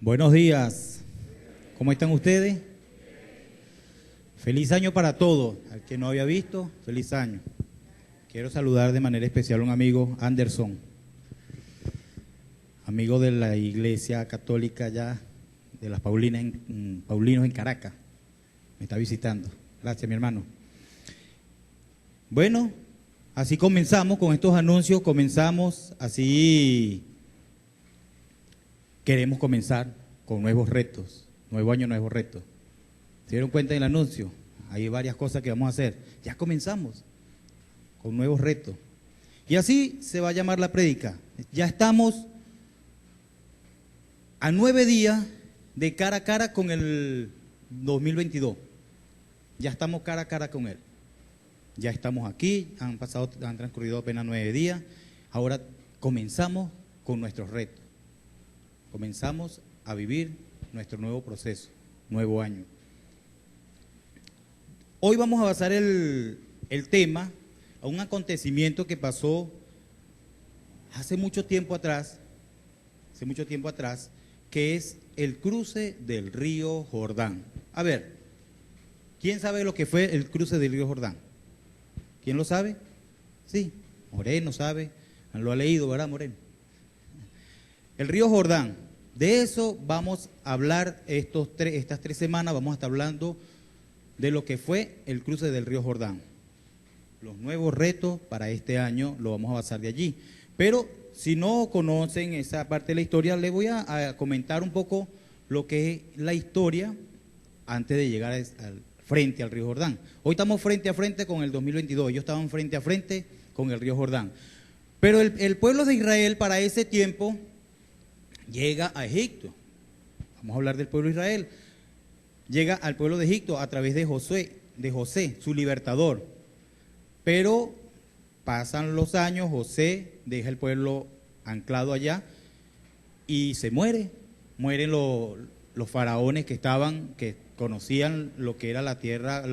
Buenos días, ¿cómo están ustedes? Feliz año para todos, al que no había visto, feliz año. Quiero saludar de manera especial a un amigo, Anderson, amigo de la iglesia católica ya, de las Paulinas Paulinos en Caracas, me está visitando. Gracias, mi hermano. Bueno, así comenzamos con estos anuncios, comenzamos así. Queremos comenzar con nuevos retos, nuevo año, nuevos retos. ¿Se dieron cuenta del anuncio? Hay varias cosas que vamos a hacer. Ya comenzamos con nuevos retos. Y así se va a llamar la prédica. Ya estamos a 9 días de cara a cara con el 2022. Ya estamos cara a cara con él. Ya estamos aquí, han transcurrido apenas 9 días. Ahora comenzamos con nuestros retos. Comenzamos a vivir nuestro nuevo proceso, nuevo año. Hoy vamos a basar el tema a un acontecimiento que pasó hace mucho tiempo atrás, que es el cruce del río Jordán. A ver, ¿quién sabe lo que fue el cruce del río Jordán? ¿Quién lo sabe? Sí, Moreno sabe, lo ha leído, ¿verdad, Moreno? El río Jordán, de eso vamos a hablar estas 3 semanas, vamos a estar hablando de lo que fue el cruce del río Jordán. Los nuevos retos para este año lo vamos a basar de allí. Pero si no conocen esa parte de la historia, les voy a comentar un poco lo que es la historia antes de llegar frente al río Jordán. Hoy estamos frente a frente con el 2022, ellos estaban frente a frente con el río Jordán. Pero el pueblo de Israel para ese tiempo llega a Egipto. Vamos a hablar del pueblo de Israel. Llega al pueblo de Egipto a través de José, su libertador. Pero pasan los años, José deja el pueblo anclado allá y se muere. Mueren los faraones que conocían lo que era la tierra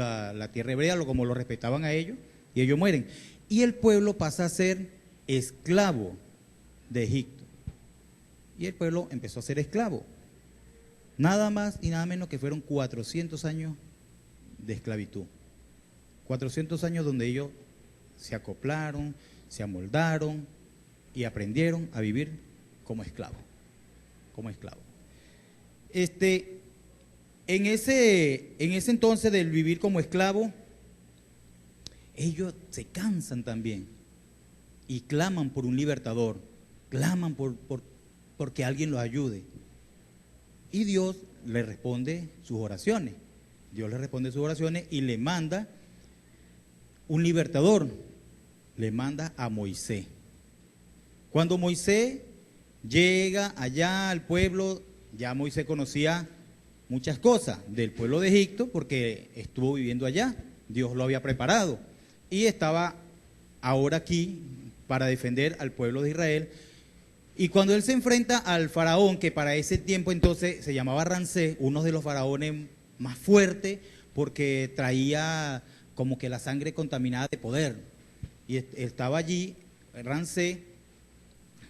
hebrea, como lo respetaban a ellos, y ellos mueren. Y el pueblo pasa a ser esclavo de Egipto. Y el pueblo empezó a ser esclavo. Nada más y nada menos que fueron 400 años de esclavitud. 400 años donde ellos se acoplaron, se amoldaron y aprendieron a vivir como esclavos. Como esclavos. En ese entonces del vivir como esclavo, ellos se cansan también y claman por un libertador, claman porque alguien los ayude. Y Dios le responde sus oraciones. Dios le responde sus oraciones y le manda un libertador. Le manda a Moisés. Cuando Moisés llega allá al pueblo, ya Moisés conocía muchas cosas del pueblo de Egipto porque estuvo viviendo allá. Dios lo había preparado y estaba ahora aquí para defender al pueblo de Israel. Y cuando él se enfrenta al faraón, que para ese tiempo entonces se llamaba Ramsés, uno de los faraones más fuertes, porque traía como que la sangre contaminada de poder. Y estaba allí Ramsés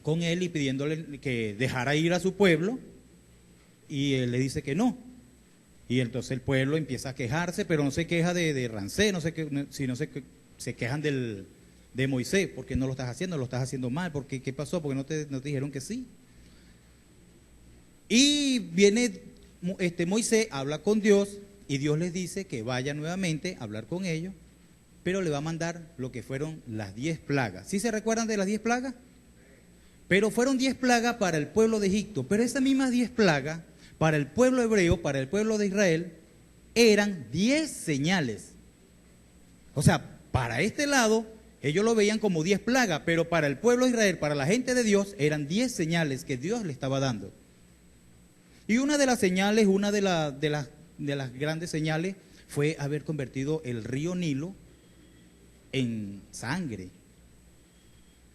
con él y pidiéndole que dejara ir a su pueblo, y él le dice que no. Y entonces el pueblo empieza a quejarse, pero no se queja de Ramsés, sino se quejan de Moisés. ¿Por qué no lo estás haciendo? Lo estás haciendo mal. ¿Qué pasó? ¿Por qué no te dijeron que sí? Y viene Moisés, habla con Dios y Dios les dice que vaya nuevamente a hablar con ellos, pero le va a mandar lo que fueron las 10 plagas. ¿Sí se recuerdan de las 10 plagas? Pero fueron 10 plagas para el pueblo de Egipto, pero esas mismas 10 plagas para el pueblo hebreo, para el pueblo de Israel, eran 10 señales. O sea, para este lado ellos lo veían como 10 plagas, pero para el pueblo de Israel, para la gente de Dios, eran 10 señales que Dios le estaba dando. Y una de las señales, una de las grandes señales, fue haber convertido el río Nilo en sangre.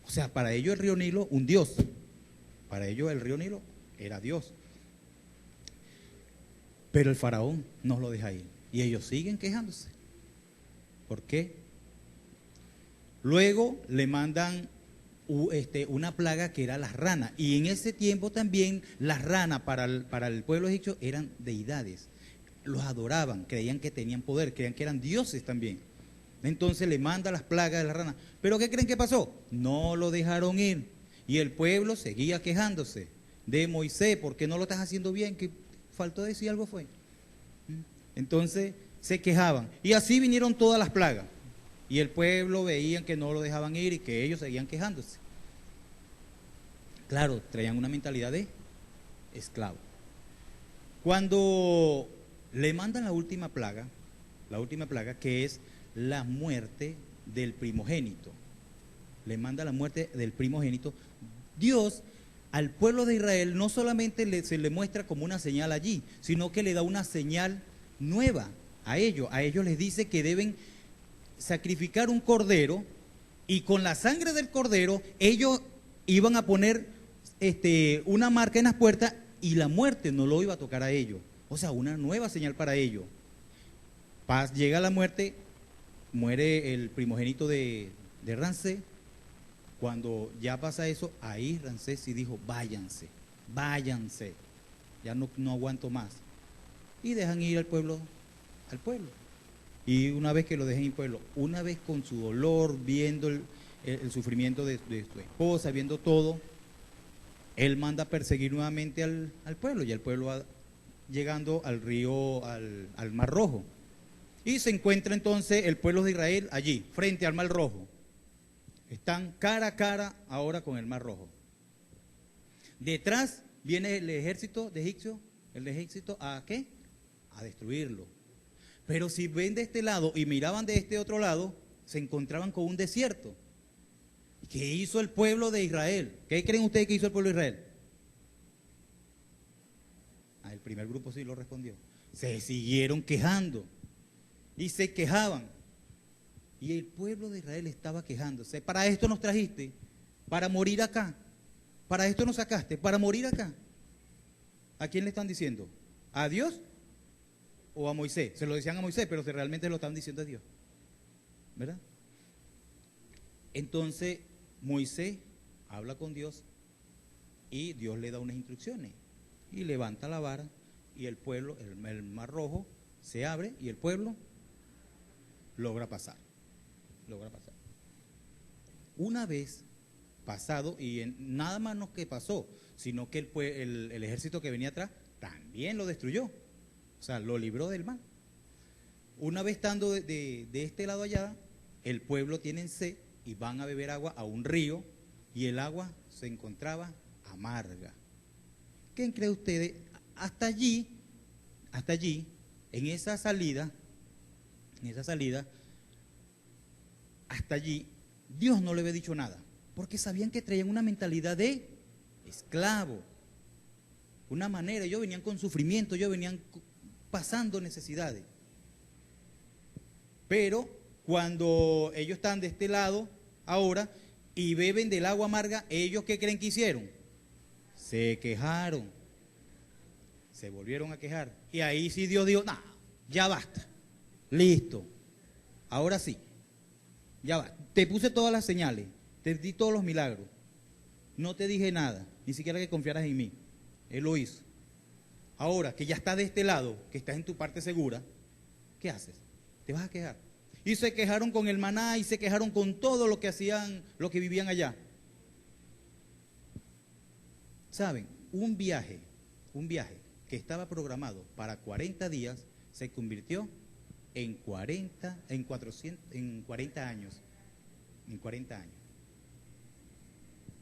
O sea, para ellos el río Nilo, un dios. Para ellos el río Nilo era Dios. Pero el faraón no lo deja ir. Y ellos siguen quejándose. ¿Por qué? Luego le mandan una plaga que era las ranas. Y en ese tiempo también las ranas para el pueblo egipcio eran deidades. Los adoraban, creían que tenían poder, creían que eran dioses también. Entonces le manda las plagas de las ranas. ¿Pero qué creen que pasó? No lo dejaron ir. Y el pueblo seguía quejándose de Moisés, ¿por qué no lo estás haciendo bien? ¿Qué faltó decir algo fue? Entonces se quejaban. Y así vinieron todas las plagas. Y el pueblo veían que no lo dejaban ir y que ellos seguían quejándose. Claro, traían una mentalidad de esclavo. Cuando le mandan la última plaga que es la muerte del primogénito, le manda la muerte del primogénito, Dios al pueblo de Israel no solamente se le muestra como una señal allí, sino que le da una señal nueva a ellos. A ellos les dice que deben sacrificar un cordero y con la sangre del cordero ellos iban a poner una marca en las puertas y la muerte no lo iba a tocar a ellos. O sea, una nueva señal para ellos. Llega la muerte, muere el primogénito de Ramsés. Cuando ya pasa eso, ahí Ramsés sí dijo, váyanse, ya no aguanto más. Y dejan ir al pueblo. Y una vez que lo dejen ir al pueblo, una vez con su dolor, viendo el sufrimiento de su esposa, viendo todo, él manda a perseguir nuevamente al pueblo, y el pueblo va llegando al río, al Mar Rojo. Y se encuentra entonces el pueblo de Israel allí, frente al Mar Rojo. Están cara a cara ahora con el Mar Rojo. Detrás viene el ejército de egipcio, ¿a qué? A destruirlo. Pero si ven de este lado y miraban de este otro lado, se encontraban con un desierto. ¿Qué hizo el pueblo de Israel? ¿Qué creen ustedes que hizo el pueblo de Israel? El primer grupo sí lo respondió. Se siguieron quejando y se quejaban. Y el pueblo de Israel estaba quejándose. ¿Para esto nos trajiste? ¿Para morir acá? ¿Para esto nos sacaste? ¿Para morir acá? ¿A quién le están diciendo? ¿A Dios o a Moisés? Se lo decían a Moisés, pero realmente lo estaban diciendo a Dios. ¿Verdad? Entonces Moisés habla con Dios y Dios le da unas instrucciones. Y levanta la vara y el pueblo, el Mar Rojo, se abre y el pueblo logra pasar. Una vez pasado, y nada más no que pasó, sino que el ejército que venía atrás también lo destruyó, o sea, lo libró del mar. Una vez estando de este lado allá, el pueblo tiene sed y van a beber agua a un río y el agua se encontraba amarga. ¿Quién cree ustedes? Hasta allí, en esa salida, hasta allí, Dios no le había dicho nada, porque sabían que traían una mentalidad de esclavo, una manera, ellos venían con sufrimiento, ellos venían pasando necesidades. Pero cuando ellos están de este lado ahora y beben del agua amarga, ¿ellos qué creen que hicieron? Se quejaron, se volvieron a quejar. Y ahí sí Dios dijo, no, ya basta, listo, ahora sí. Ya va, te puse todas las señales, te di todos los milagros, no te dije nada, ni siquiera que confiaras en mí. Él lo hizo. Ahora que ya estás de este lado, que estás en tu parte segura, ¿qué haces? Te vas a quejar. Y se quejaron con el maná y se quejaron con todo lo que hacían, lo que vivían allá. ¿Saben? Un viaje que estaba programado para 40 días se convirtió en 40 años.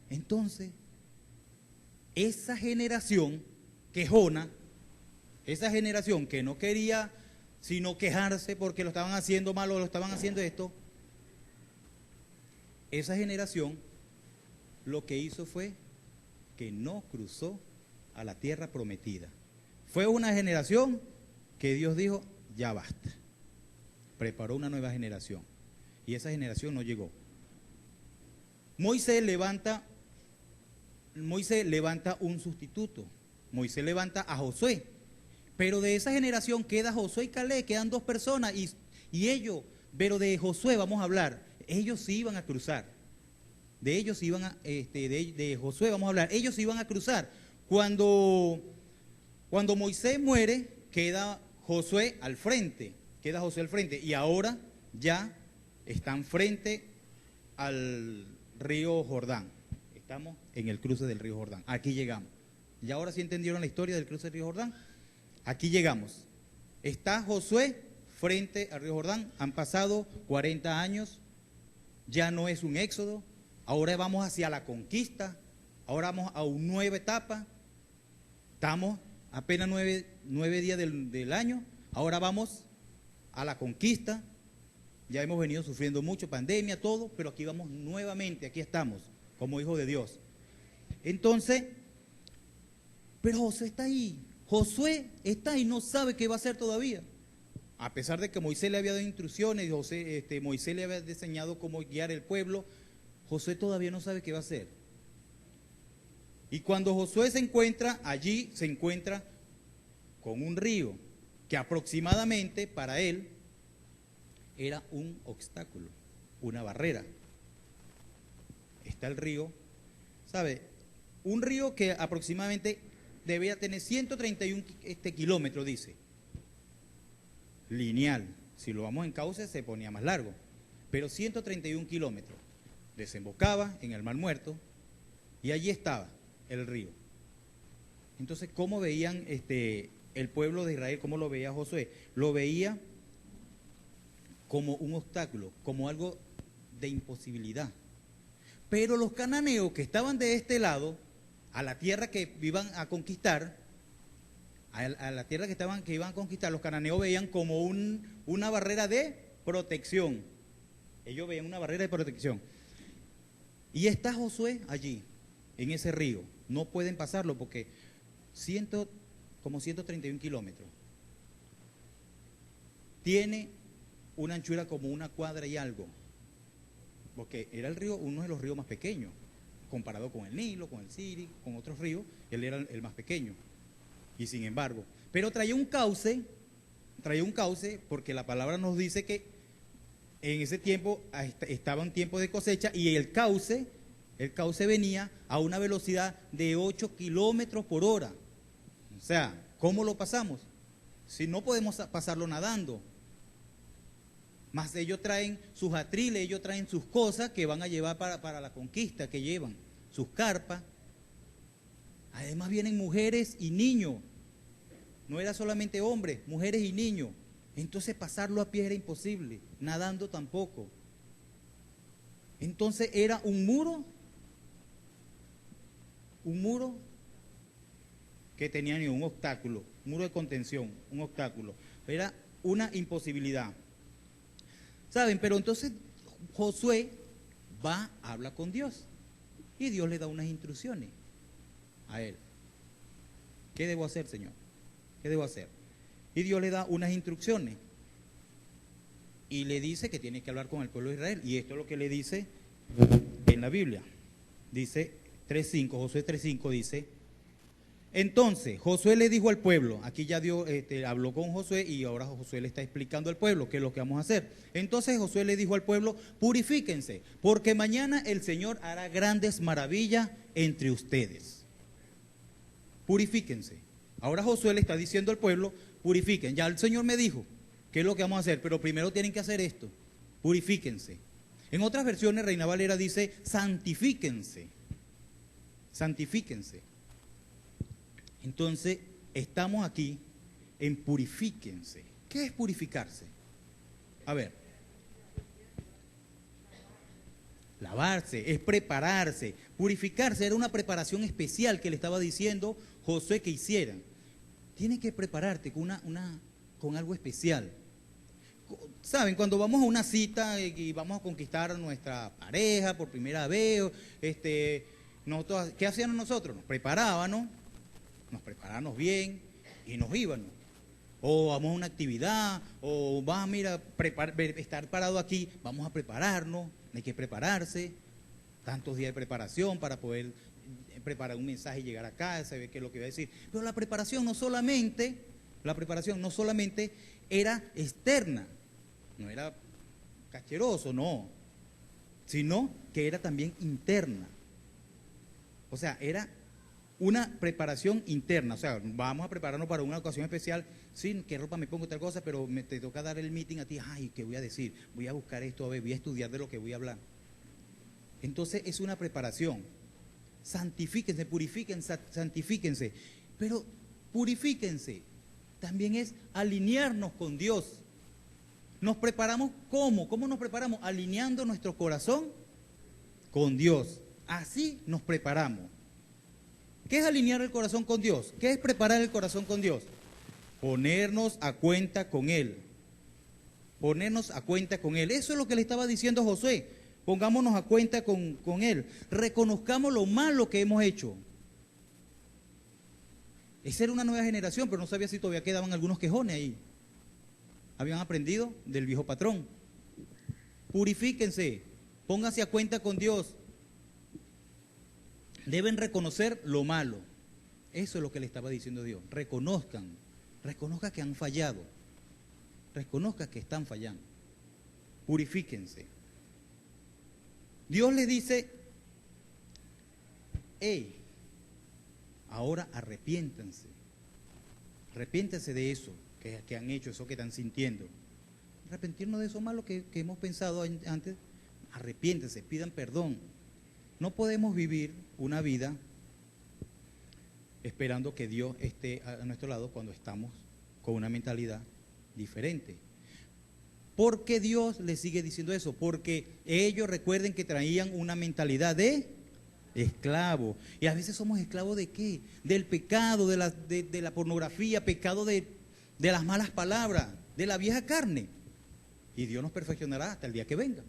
Entonces, esa generación quejona, esa generación que no quería sino quejarse porque lo estaban haciendo mal o lo estaban haciendo esto, esa generación lo que hizo fue que no cruzó a la tierra prometida. Fue una generación que Dios dijo, ya basta. Preparó una nueva generación y esa generación no llegó. Moisés levanta un sustituto. Moisés levanta a Josué, pero de esa generación queda Josué y Caleb, quedan 2 personas y ellos, pero de Josué vamos a hablar, ellos sí iban a cruzar. de ellos iban a, de Josué vamos a hablar, ellos iban a cruzar. Cuando Moisés muere, queda Josué al frente, y ahora ya están frente al río Jordán. Estamos en el cruce del río Jordán, aquí llegamos. ¿Y ahora sí entendieron la historia del cruce del río Jordán? Aquí llegamos. Está Josué frente al río Jordán, han pasado 40 años, ya no es un éxodo, ahora vamos hacia la conquista, ahora vamos a una nueva etapa, estamos apenas 9 días del año, ahora vamos a la conquista, ya hemos venido sufriendo mucho, pandemia, todo, pero aquí vamos nuevamente, aquí estamos, como hijos de Dios. Entonces, pero Josué está ahí, no sabe qué va a hacer todavía. A pesar de que Moisés le había dado instrucciones, Moisés le había enseñado cómo guiar el pueblo, Josué todavía no sabe qué va a hacer. Y cuando Josué se encuentra allí, se encuentra con un río que aproximadamente para él era un obstáculo, una barrera. Está el río, ¿sabe? Un río que aproximadamente debía tener 131 kilómetros, dice. Lineal, si lo vamos en cauce se ponía más largo, pero 131 kilómetros, desembocaba en el Mar Muerto y allí estaba el río. Entonces, ¿cómo veían el pueblo de Israel, cómo lo veía Josué? Lo veía como un obstáculo, como algo de imposibilidad. Pero los cananeos que estaban de este lado, a la tierra que iban a conquistar, que iban a conquistar, los cananeos veían como una barrera de protección. Ellos veían una barrera de protección. Y está Josué allí, en ese río. No pueden pasarlo porque como 131 kilómetros. Tiene una anchura como una cuadra y algo. Porque era el río, uno de los ríos más pequeños, comparado con el Nilo, con el Siri, con otros ríos, él era el más pequeño. Y sin embargo, pero traía un cauce porque la palabra nos dice que en ese tiempo estaba en tiempo de cosecha y el cauce venía a una velocidad de 8 kilómetros por hora. O sea, ¿cómo lo pasamos? Si no podemos pasarlo nadando. Más ellos traen sus atriles, ellos traen sus cosas que van a llevar para la conquista, que llevan sus carpas. Además vienen mujeres y niños. No era solamente hombres, mujeres y niños. Entonces pasarlo a pie era imposible, nadando tampoco. Entonces era un muro que tenía ni un obstáculo, un muro de contención, un obstáculo. Era una imposibilidad. ¿Saben? Pero entonces Josué habla con Dios y Dios le da unas instrucciones a él. ¿Qué debo hacer, Señor? ¿Qué debo hacer? Y Dios le da unas instrucciones y le dice que tiene que hablar con el pueblo de Israel. Y esto es lo que le dice en la Biblia. Dice 3.5, Josué 3.5 dice: entonces Josué le dijo al pueblo, aquí ya Dios habló con Josué y ahora Josué le está explicando al pueblo qué es lo que vamos a hacer. Entonces Josué le dijo al pueblo: purifíquense, porque mañana el Señor hará grandes maravillas entre ustedes. Purifíquense. Ahora Josué le está diciendo al pueblo: purifiquen. Ya el Señor me dijo qué es lo que vamos a hacer, pero primero tienen que hacer esto: purifíquense. En otras versiones, Reina Valera dice: santifíquense. Santifíquense. Entonces, estamos aquí en purifíquense. ¿Qué es purificarse? A ver. Lavarse, es prepararse. Purificarse era una preparación especial que le estaba diciendo Josué que hicieran. Tienes que prepararte con algo especial. ¿Saben? Cuando vamos a una cita y vamos a conquistar a nuestra pareja por primera vez, nosotros, ¿qué hacíamos nosotros? Nos preparábamos bien y nos íbamos. O vamos a una actividad, o estar parado aquí, vamos a prepararnos, hay que prepararse, tantos días de preparación para poder preparar un mensaje y llegar acá, saber qué es lo que va a decir. Pero la preparación no solamente era externa, no era cacheroso, no. sino que era también interna. O sea, era una preparación interna. O sea, vamos a prepararnos para una ocasión especial. Sí, qué ropa me pongo, tal cosa, pero te toca dar el meeting a ti. Ay, ¿qué voy a decir? Voy a buscar esto, a ver, voy a estudiar de lo que voy a hablar. Entonces es una preparación. Santifíquense, purifíquense, santifíquense. Pero purifíquense también es alinearnos con Dios. Nos preparamos, ¿cómo? ¿Cómo nos preparamos? Alineando nuestro corazón con Dios. Así nos preparamos. ¿Qué es alinear el corazón con Dios? ¿Qué es preparar el corazón con Dios? Ponernos a cuenta con Él. Ponernos a cuenta con Él. Eso es lo que le estaba diciendo Josué. Pongámonos a cuenta con Él. Reconozcamos lo malo que hemos hecho. Esa era una nueva generación, pero no sabía si todavía quedaban algunos quejones ahí. Habían aprendido del viejo patrón. Purifíquense, pónganse a cuenta con Dios. Deben reconocer lo malo. Eso es lo que le estaba diciendo Dios. Reconozcan que han fallado. Reconozcan que están fallando. Purifíquense. Dios les dice, hey, ahora arrepiéntanse. Arrepiéntanse de eso que han hecho, eso que están sintiendo. Arrepentirnos de eso malo que hemos pensado antes. Arrepiéntanse, pidan perdón. No podemos vivir una vida esperando que Dios esté a nuestro lado cuando estamos con una mentalidad diferente. ¿Por qué Dios les sigue diciendo eso? Porque ellos, recuerden que traían una mentalidad de esclavo. Y a veces somos esclavos ¿de qué? Del pecado, de la pornografía, pecado de las malas palabras, de la vieja carne. Y Dios nos perfeccionará hasta el día que venga.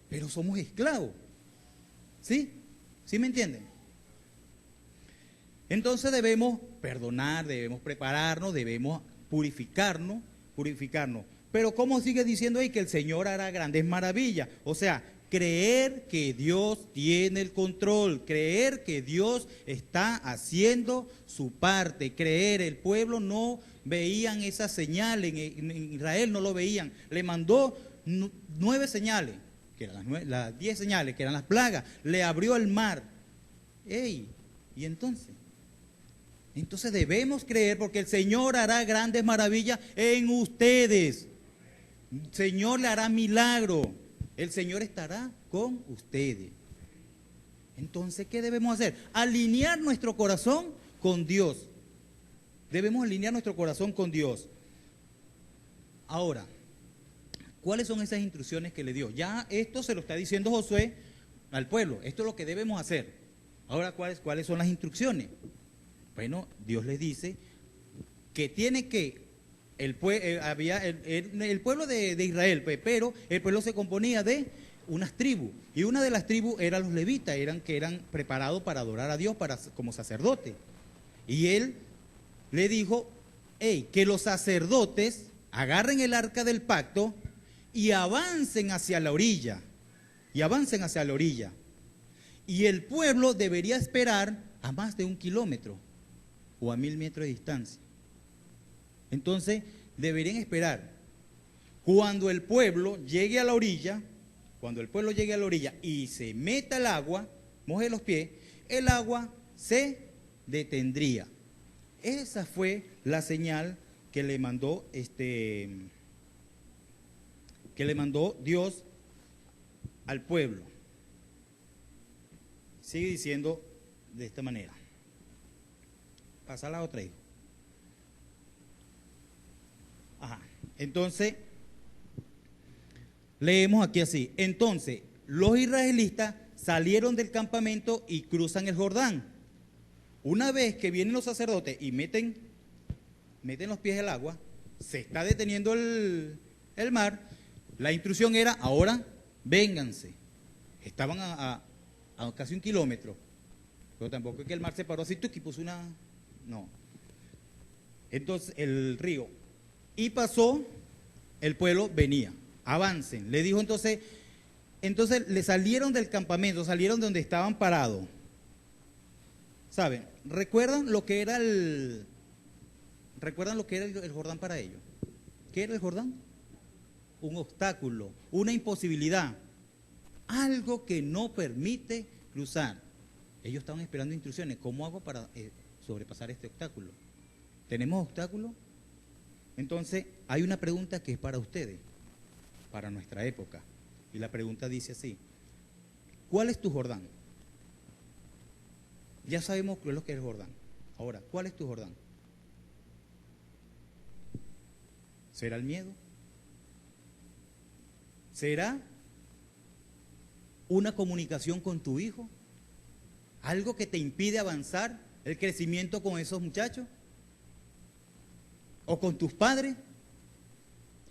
Pero somos esclavos. ¿Sí? ¿Sí me entienden? Entonces debemos perdonar, debemos prepararnos, debemos purificarnos. Pero ¿cómo sigue diciendo ahí? Que el Señor hará grandes maravillas. O sea, creer que Dios tiene el control, creer que Dios está haciendo su parte, creer, el pueblo no veían esas señales, en Israel no lo veían, le mandó 9 señales, que eran las 10 señales, que eran las plagas, le abrió el mar. ¡Ey! ¿Y entonces? Entonces debemos creer porque el Señor hará grandes maravillas en ustedes. El Señor le hará milagro. El Señor estará con ustedes. Entonces, ¿qué debemos hacer? Alinear nuestro corazón con Dios. Debemos alinear nuestro corazón con Dios. Ahora, ¿cuáles son esas instrucciones que le dio? Ya esto se lo está diciendo Josué al pueblo. Esto es lo que debemos hacer. Ahora, ¿cuáles son las instrucciones? Bueno, Dios les dice que tiene que, el pueblo de Israel, pero el pueblo se componía de unas tribus, y una de las tribus eran los levitas, que eran preparados para adorar a Dios como sacerdotes. Y él le dijo, hey, que los sacerdotes agarren el arca del pacto y avancen hacia la orilla, y el pueblo debería esperar a más de 1 kilómetro o a 1000 metros de distancia. Entonces, deberían esperar. Cuando el pueblo llegue a la orilla, y se meta el agua, moje los pies, el agua se detendría. Esa fue la señal que le mandó Dios al pueblo. Sigue diciendo de esta manera. Pasa la otra, hijo. Ajá. Entonces, leemos aquí así. Entonces, los israelitas salieron del campamento y cruzan el Jordán. Una vez que vienen los sacerdotes y meten los pies al agua, se está deteniendo el mar. La instrucción era, ahora, vénganse. Estaban a casi 1 kilómetro. Pero tampoco es que el mar se paró así, y puso una... No. Entonces, el río. Y pasó, el pueblo venía. Avancen. Le dijo entonces le salieron del campamento, salieron de donde estaban parados. ¿Saben? ¿Recuerdan lo que era el Jordán para ellos? ¿Qué era el Jordán? Un obstáculo, una imposibilidad. algo que no permite cruzar. Ellos estaban esperando instrucciones. ¿Cómo hago para sobrepasar este obstáculo? ¿Tenemos obstáculos? Entonces, hay una pregunta que es para ustedes, para nuestra época. Y la pregunta dice así: ¿cuál es tu Jordán? Ya sabemos lo que es el Jordán. Ahora, ¿cuál es tu Jordán? ¿Será el miedo? ¿Será una comunicación con tu hijo? ¿Algo que te impide avanzar el crecimiento con esos muchachos? ¿O con tus padres?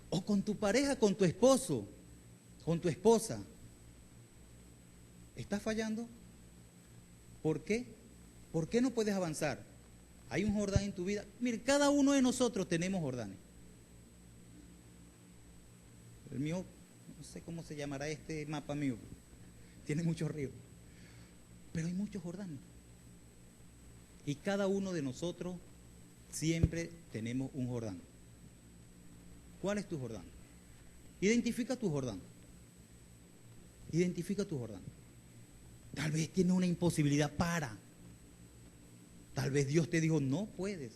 ¿O con tu pareja, con tu esposo, con tu esposa? ¿Estás fallando? ¿Por qué? ¿Por qué no puedes avanzar? ¿Hay un Jordán en tu vida? Mire, cada uno de nosotros tenemos Jordanes. El mío, no sé cómo se llamará este mapa mío, tiene muchos ríos, pero hay muchos Jordanes. Y cada uno de nosotros siempre tenemos un Jordán. ¿Cuál es tu Jordán? Identifica tu Jordán. Identifica tu Jordán. Tal vez tienes una imposibilidad para. Tal vez Dios te dijo, no puedes,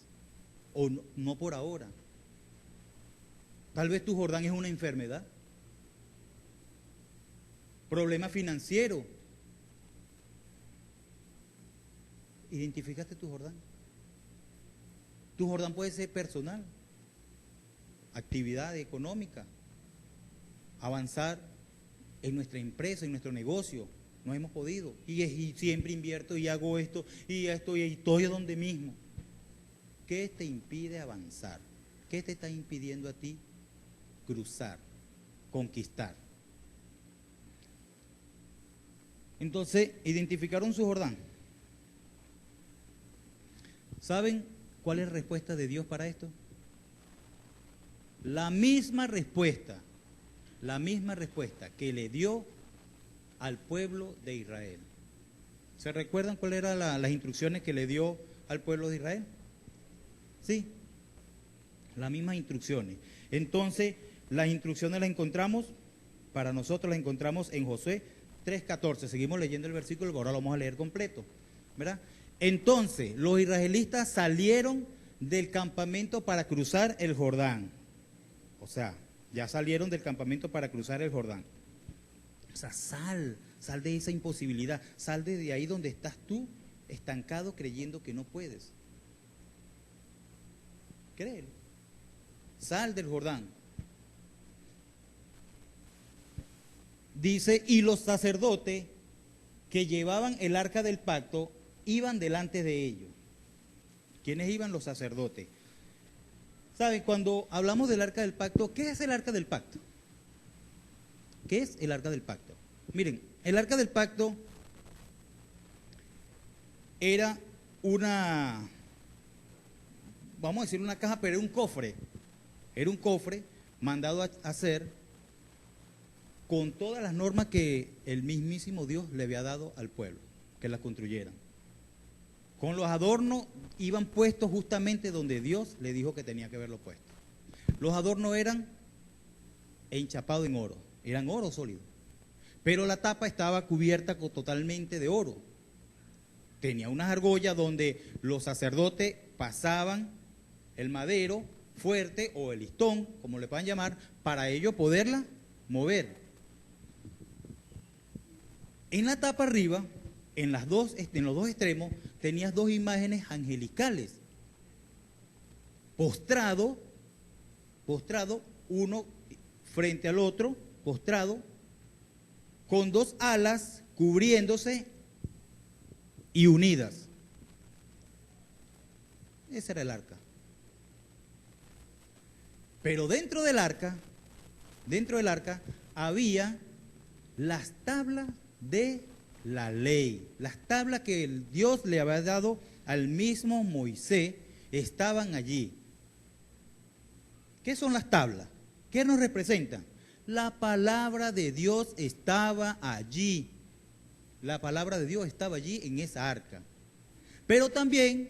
o no, no por ahora. Tal vez tu Jordán es una enfermedad, problema financiero. ¿Identificaste tu Jordán? Tu Jordán puede ser personal, actividad económica, avanzar en nuestra empresa, en nuestro negocio. No hemos podido. Y siempre invierto y hago esto y estoy donde mismo. ¿Qué te impide avanzar? ¿Qué te está impidiendo a ti cruzar, conquistar? Entonces, identificaron su Jordán. ¿Saben cuál es la respuesta de Dios para esto? La misma respuesta que le dio al pueblo de Israel. ¿Se recuerdan cuáles eran las instrucciones que le dio al pueblo de Israel? Sí, las mismas instrucciones. Entonces, las instrucciones las encontramos, para nosotros las encontramos en Josué 3:14. Seguimos leyendo el versículo, ahora lo vamos a leer completo, ¿verdad? Entonces, los israelitas salieron del campamento para cruzar el Jordán. O sea, ya salieron del campamento para cruzar el Jordán. O sea, sal de esa imposibilidad, sal de ahí donde estás tú, estancado, creyendo que no puedes. Créelo. Sal del Jordán. Dice, y los sacerdotes que llevaban el arca del pacto iban delante de ellos. ¿Quiénes iban? Los sacerdotes. ¿Saben? Cuando hablamos del arca del pacto, ¿qué es el arca del pacto? ¿Qué es el arca del pacto? Miren, el arca del pacto era una, vamos a decir una caja, pero era un cofre. Era un cofre mandado a hacer con todas las normas que el mismísimo Dios le había dado al pueblo, que la construyeran. Con los adornos iban puestos justamente donde Dios le dijo que tenía que haberlo puesto. Los adornos eran enchapados en oro, eran oro sólido. Pero la tapa estaba cubierta totalmente de oro. Tenía unas argollas donde los sacerdotes pasaban el madero fuerte o el listón, como le puedan llamar, para ellos poderla mover. En la tapa arriba, en los dos extremos, tenías dos imágenes angelicales. Postrado, uno frente al otro, postrado, con dos alas cubriéndose y unidas. Ese era el arca. Pero dentro del arca había las tablas de la ley. Las tablas que Dios le había dado al mismo Moisés estaban allí. ¿Qué son las tablas? ¿Qué nos representan? La palabra de Dios estaba allí. La palabra de Dios estaba allí en esa arca. Pero también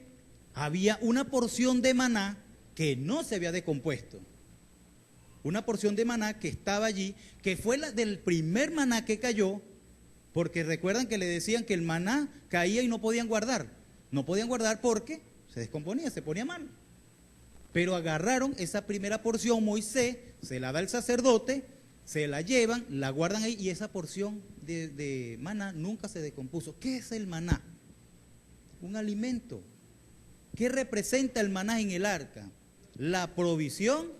había una porción de maná que no se había descompuesto. Una porción de maná que estaba allí, que fue la del primer maná que cayó, Porque recuerdan que le decían que el maná caía y no podían guardar. No podían guardar porque se descomponía, se ponía mal. Pero agarraron esa primera porción, Moisés se la da al sacerdote, se la llevan, la guardan ahí y esa porción de maná nunca se descompuso. ¿Qué es el maná? Un alimento. ¿Qué representa el maná en el arca? La provisión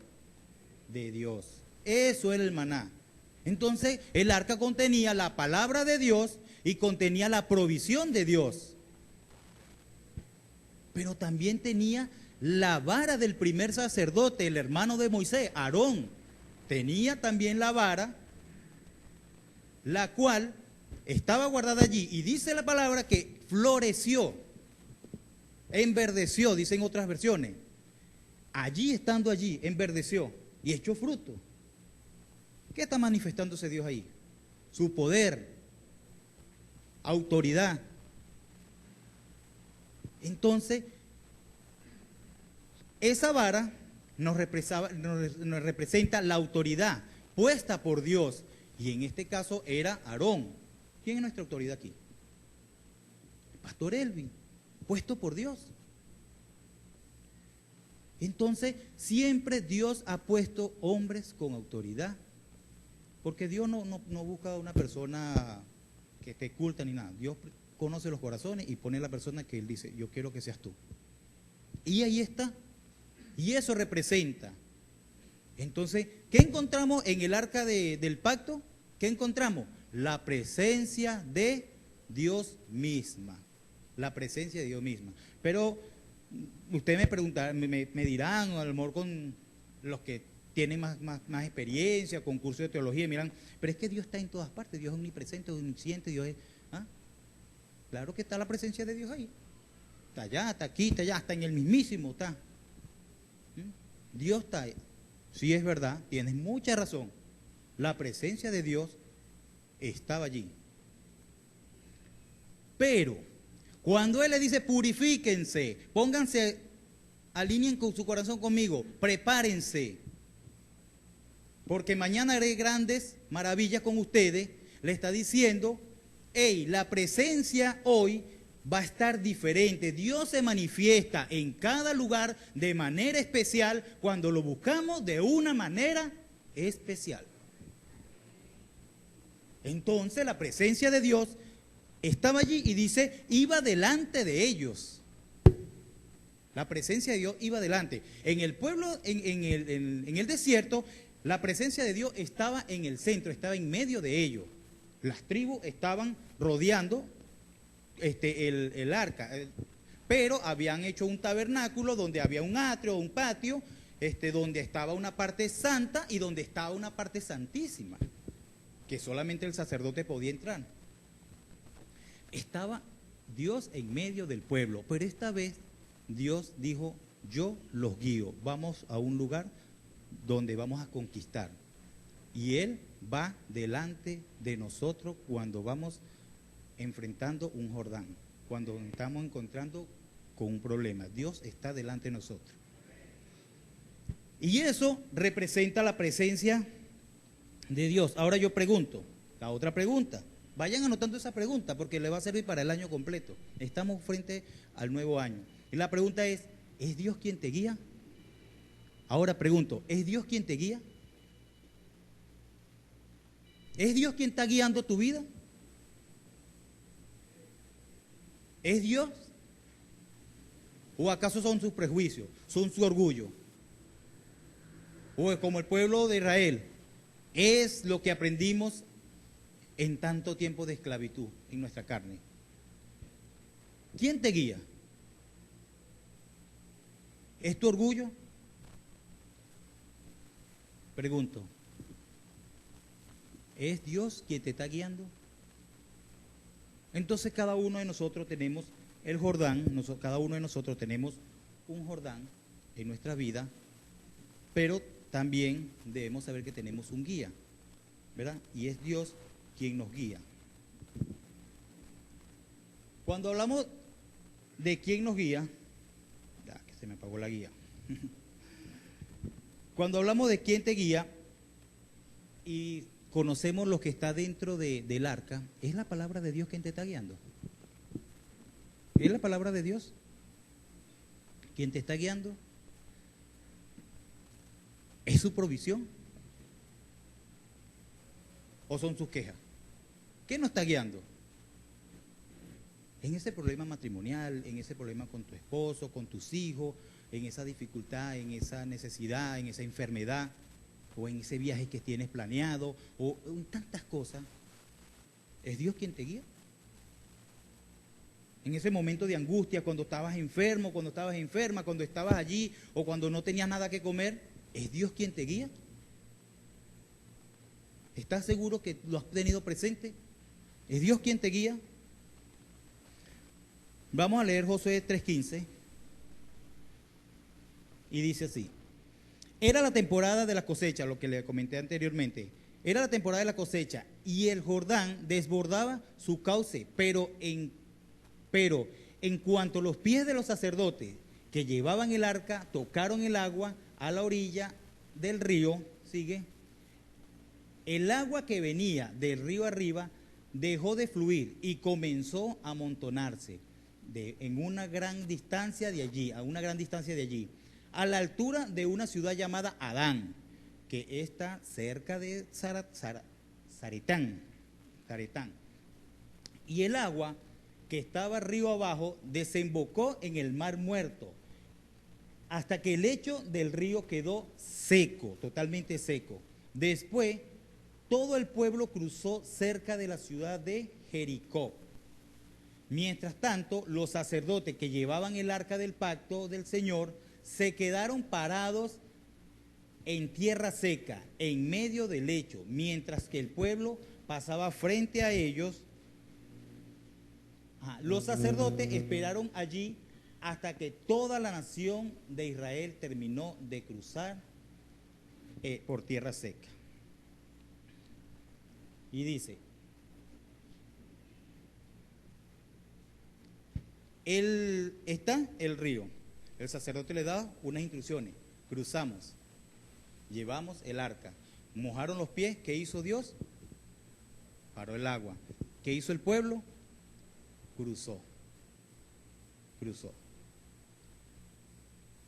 de Dios. Eso era el maná. Entonces, el arca contenía la palabra de Dios y contenía la provisión de Dios. Pero también tenía la vara del primer sacerdote, el hermano de Moisés, Aarón. Tenía también la vara, la cual estaba guardada allí. Y dice la palabra que floreció, enverdeció, dicen otras versiones. Allí, estando allí, enverdeció y echó fruto. ¿Qué está manifestándose Dios ahí? Su poder, autoridad. Entonces, esa vara nos representa la autoridad puesta por Dios. Y en este caso era Aarón. ¿Quién es nuestra autoridad aquí? El pastor Elvin, puesto por Dios. Entonces, siempre Dios ha puesto hombres con autoridad. Porque Dios no busca a una persona que esté culta ni nada. Dios conoce los corazones y pone a la persona que Él dice, yo quiero que seas tú. Y ahí está. Y eso representa. Entonces, ¿qué encontramos en el arca del pacto? ¿Qué encontramos? La presencia de Dios misma. La presencia de Dios misma. Pero ustedes me preguntarán, me dirán, a lo mejor con los que tienen más experiencia, con cursos de teología, miran, pero es que Dios está en todas partes, Dios es omnipresente, omnisciente, Dios es... ¿ah? Claro que está la presencia de Dios ahí. Está allá, está aquí, está allá, está en el mismísimo, está. Dios está ahí. Sí, es verdad, tienes mucha razón. La presencia de Dios estaba allí. Pero, cuando Él le dice, purifíquense, pónganse, alineen con su corazón conmigo, prepárense, porque mañana haré grandes maravillas con ustedes, le está diciendo, hey, la presencia hoy va a estar diferente. Dios se manifiesta en cada lugar de manera especial cuando lo buscamos de una manera especial. Entonces la presencia de Dios estaba allí y dice, iba delante de ellos. La presencia de Dios iba delante. En el pueblo, en el desierto, la presencia de Dios estaba en el centro, estaba en medio de ellos. Las tribus estaban rodeando el arca, pero habían hecho un tabernáculo donde había un atrio, un patio, donde estaba una parte santa y donde estaba una parte santísima, que solamente el sacerdote podía entrar. Estaba Dios en medio del pueblo, pero esta vez Dios dijo, yo los guío, vamos a un lugar donde vamos a conquistar. Y Él va delante de nosotros cuando vamos enfrentando un Jordán, cuando estamos encontrando con un problema. Dios está delante de nosotros. Y eso representa la presencia de Dios. Ahora yo pregunto, la otra pregunta. Vayan anotando esa pregunta porque le va a servir para el año completo. Estamos frente al nuevo año. Y la pregunta ¿es Dios quien te guía? Ahora pregunto, ¿es Dios quien te guía? ¿Es Dios quien está guiando tu vida? ¿Es Dios? ¿O acaso son sus prejuicios? ¿Son su orgullo? ¿O es como el pueblo de Israel? Es lo que aprendimos en tanto tiempo de esclavitud en nuestra carne. ¿Quién te guía? ¿Es tu orgullo? Pregunto, ¿es Dios quien te está guiando? Entonces cada uno de nosotros tenemos el Jordán, cada uno de nosotros tenemos un Jordán en nuestra vida, pero también debemos saber que tenemos un guía, ¿verdad? Y es Dios quien nos guía. Cuando hablamos de quién nos guía, ya que se me apagó la guía. Cuando hablamos de quién te guía y conocemos lo que está dentro del arca, ¿es la palabra de Dios quien te está guiando? ¿Es la palabra de Dios quien te está guiando? ¿Es su provisión? ¿O son sus quejas? ¿Qué nos está guiando? En ese problema matrimonial, en ese problema con tu esposo, con tus hijos, en esa dificultad, en esa necesidad, en esa enfermedad, o en ese viaje que tienes planeado, o en tantas cosas, ¿es Dios quien te guía? En ese momento de angustia, cuando estabas enfermo, cuando estabas enferma, cuando estabas allí, o cuando no tenías nada que comer, ¿es Dios quien te guía? ¿Estás seguro que lo has tenido presente? ¿Es Dios quien te guía? Vamos a leer Josué 3:15 y dice así: era la temporada de la cosecha, lo que le comenté anteriormente, era la temporada de la cosecha y el Jordán desbordaba su cauce, pero en cuanto los pies de los sacerdotes que llevaban el arca tocaron el agua a la orilla del río, sigue, el agua que venía del río arriba dejó de fluir y comenzó a amontonarse en una gran distancia de allí, a la altura de una ciudad llamada Adán, que está cerca de Zaretán. Y el agua que estaba río abajo desembocó en el mar Muerto, hasta que el lecho del río quedó seco, totalmente seco. Después, todo el pueblo cruzó cerca de la ciudad de Jericó. Mientras tanto, los sacerdotes que llevaban el arca del pacto del Señor se quedaron parados en tierra seca, en medio del lecho, mientras que el pueblo pasaba frente a ellos. Los sacerdotes esperaron allí hasta que toda la nación de Israel terminó de cruzar por tierra seca. Y dice, está el río, el sacerdote le da unas instrucciones, cruzamos, llevamos el arca, mojaron los pies, ¿qué hizo Dios? Paró el agua. ¿Qué hizo el pueblo? Cruzó.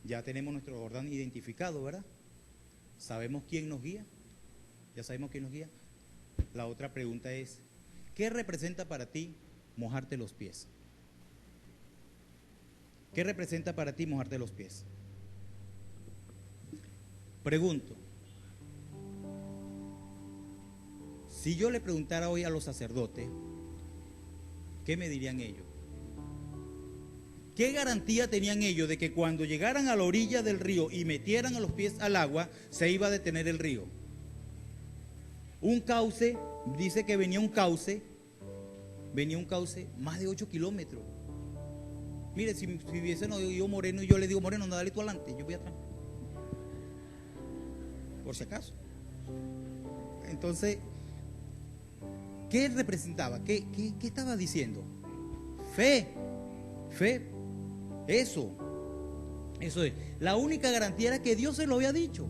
Ya tenemos nuestro Jordán identificado, ¿verdad? ¿Sabemos quién nos guía? ¿Ya sabemos quién nos guía? La otra pregunta es, ¿qué representa para ti mojarte los pies? ¿Qué representa para ti mojarte los pies? Pregunto, si yo le preguntara hoy a los sacerdotes, ¿qué me dirían ellos? ¿Qué garantía tenían ellos de que cuando llegaran a la orilla del río y metieran a los pies al agua, se iba a detener el río? Un cauce, dice que venía un cauce más de 8 kilómetros. Mire, si hubiesen oído Moreno y yo le digo, Moreno, no, dale tú adelante, yo voy atrás. Por si acaso. Entonces, ¿qué representaba? ¿Qué estaba diciendo? Fe. Eso es. La única garantía era que Dios se lo había dicho.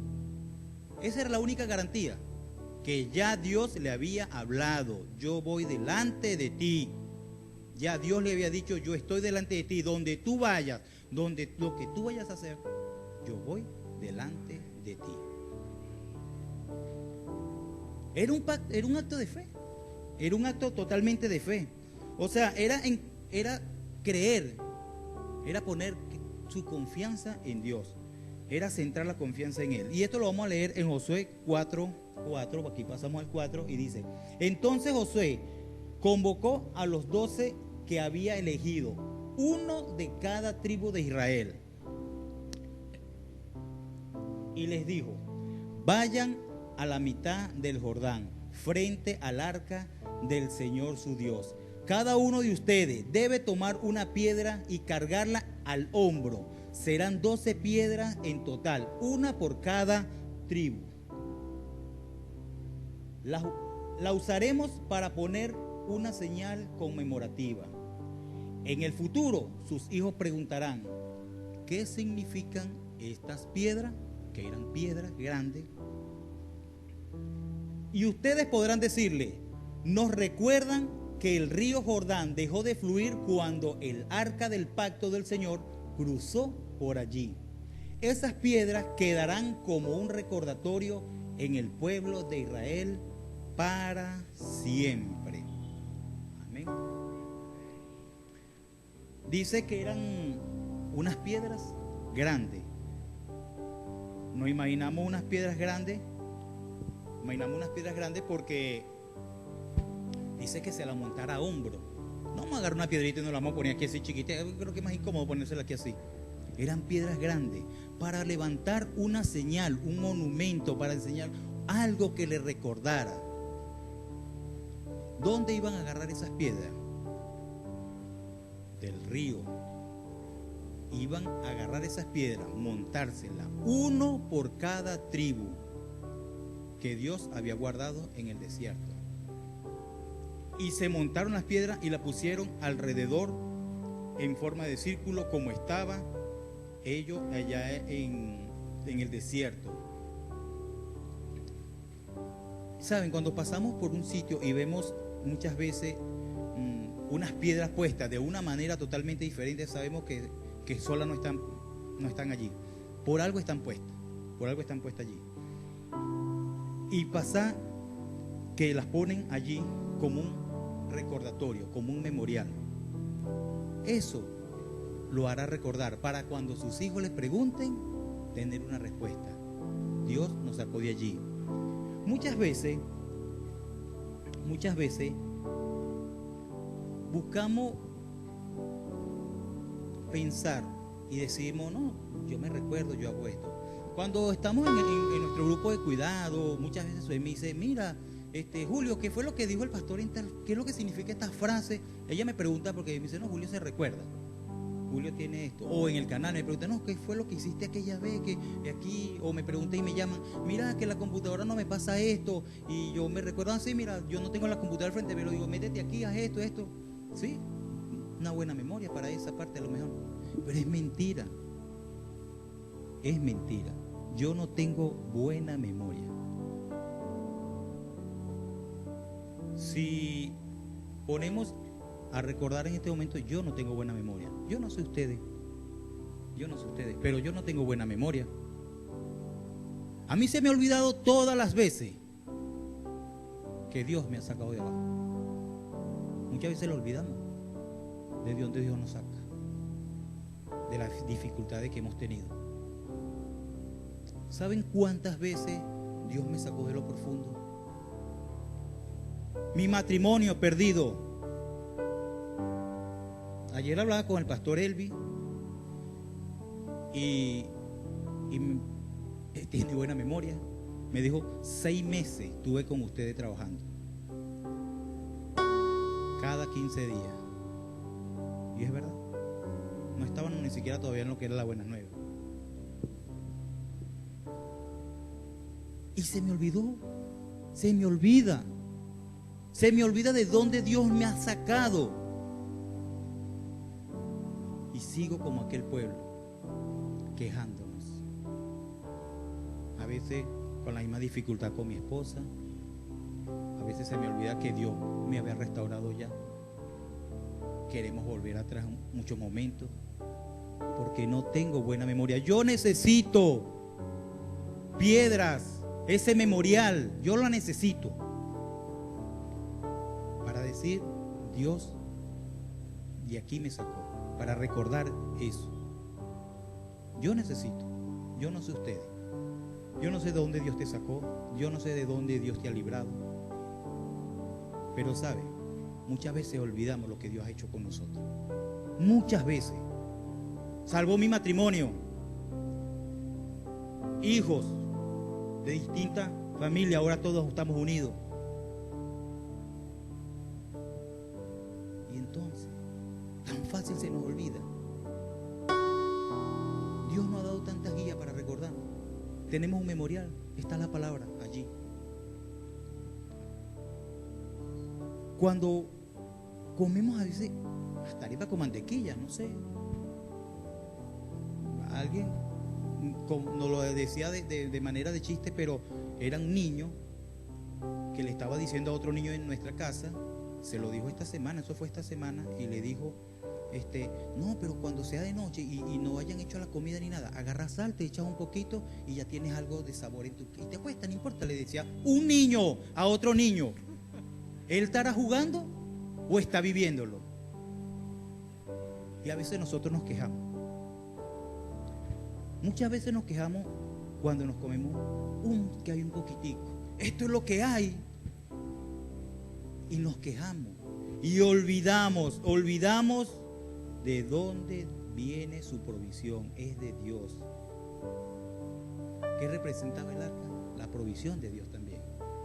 Esa era la única garantía. Que ya Dios le había hablado. Yo voy delante de ti. Ya Dios le había dicho, yo estoy delante de ti. Donde tú vayas, donde lo que tú vayas a hacer, yo voy delante de ti. Era un acto de fe. Era un acto totalmente de fe. O sea, era creer, era poner su confianza en Dios, era centrar la confianza en Él. Y esto lo vamos a leer en Josué 4:4, aquí pasamos al 4 y dice, entonces Josué convocó a los 12 que había elegido, uno de cada tribu de Israel, y les dijo, vayan a la mitad del Jordán, frente al arca del Señor su Dios. Cada uno de ustedes debe tomar una piedra y cargarla al hombro. Serán 12 piedras en total, una por cada tribu. La usaremos para poner una señal conmemorativa. En el futuro, sus hijos preguntarán, ¿qué significan estas piedras? Que eran piedras grandes. Y ustedes podrán decirle, nos recuerdan que el río Jordán dejó de fluir cuando el arca del pacto del Señor cruzó por allí. Esas piedras quedarán como un recordatorio en el pueblo de Israel para siempre. Amén. Dice que eran unas piedras grandes. Nos imaginamos unas piedras grandes. Imaginamos unas piedras grandes porque dice que se la montara a hombro. No vamos a agarrar una piedrita y nos la vamos a poner aquí así chiquita. Yo creo que es más incómodo ponérsela aquí así. Eran piedras grandes para levantar una señal, un monumento, para enseñar algo que le recordara. ¿Dónde iban a agarrar esas piedras? Del río. Iban a agarrar esas piedras, montárselas, uno por cada tribu que Dios había guardado en el desierto. Y se montaron las piedras y las pusieron alrededor en forma de círculo como estaba ellos allá en el desierto. Saben, cuando pasamos por un sitio y vemos muchas veces unas piedras puestas de una manera totalmente diferente, sabemos que solas no están allí. Por algo están puestas allí. Y pasa que las ponen allí como un recordatorio, como un memorial. Eso lo hará recordar para cuando sus hijos les pregunten, tener una respuesta. Dios nos sacó de allí. Muchas veces buscamos pensar y decimos, no, yo me recuerdo, yo hago esto. Cuando estamos en nuestro grupo de cuidado, muchas veces me dice, mira, Julio, ¿qué fue lo que dijo el pastor? ¿Qué es lo que significa esta frase? Ella me pregunta porque me dice, no, Julio se recuerda. Julio tiene esto. O en el canal me preguntan, no, ¿qué fue lo que hiciste aquella vez? Que aquí, o me preguntan y me llaman, mira, que la computadora no me pasa esto. Y yo me recuerdo así, mira, yo no tengo la computadora al frente, pero digo, métete aquí, haz esto. Sí, una buena memoria para esa parte a lo mejor. Pero es mentira. Es mentira. Yo no tengo buena memoria. Si ponemos a recordar en este momento, yo no tengo buena memoria. Yo no sé ustedes, pero yo no tengo buena memoria. A mí se me ha olvidado todas las veces que Dios me ha sacado de abajo. Muchas veces lo olvidamos de donde Dios nos saca, de las dificultades que hemos tenido. ¿Saben cuántas veces Dios me sacó de lo profundo? Mi matrimonio perdido. Ayer hablaba con el pastor Elvi y tiene buena memoria. Me dijo, 6 meses estuve con ustedes trabajando. Cada 15 días. Y es verdad. No estaban ni siquiera todavía en lo que era la Buenas Nuevas. Y se me olvidó. Se me olvida de dónde Dios me ha sacado. Y sigo como aquel pueblo, quejándonos. A veces con la misma dificultad con mi esposa. A veces se me olvida que Dios me había restaurado ya. Queremos volver atrás muchos momentos, porque no tengo buena memoria. Yo necesito piedras, ese memorial, yo lo necesito. Para decir, Dios de aquí me sacó. Para recordar eso. Yo necesito. Yo no sé ustedes. Yo no sé de dónde Dios te sacó. Yo no sé de dónde Dios te ha librado. Pero sabe, muchas veces olvidamos lo que Dios ha hecho con nosotros. Muchas veces. Salvó mi matrimonio. Hijos de distintas familias. Ahora todos estamos unidos. Y entonces tan fácil se nos olvida. Dios nos ha dado tantas guías para recordar. Tenemos un memorial, está la palabra allí. Cuando comemos a veces hasta arepa con mantequilla, no sé. Alguien nos lo decía de manera de chiste, pero eran niños que le estaba diciendo a otro niño en nuestra casa, se lo dijo esta semana, eso fue esta semana, y le dijo, no, pero cuando sea de noche y no hayan hecho la comida ni nada, agarras sal, te echas un poquito y ya tienes algo de sabor en tu... Y te cuesta, no importa, le decía un niño a otro niño. ¿Él estará jugando o está viviéndolo? Y a veces nosotros nos quejamos. Muchas veces nos quejamos cuando nos comemos que hay un poquitico. Esto es lo que hay. Y nos quejamos. Y olvidamos de dónde viene su provisión. Es de Dios. ¿Qué representaba el arca? La provisión de Dios también.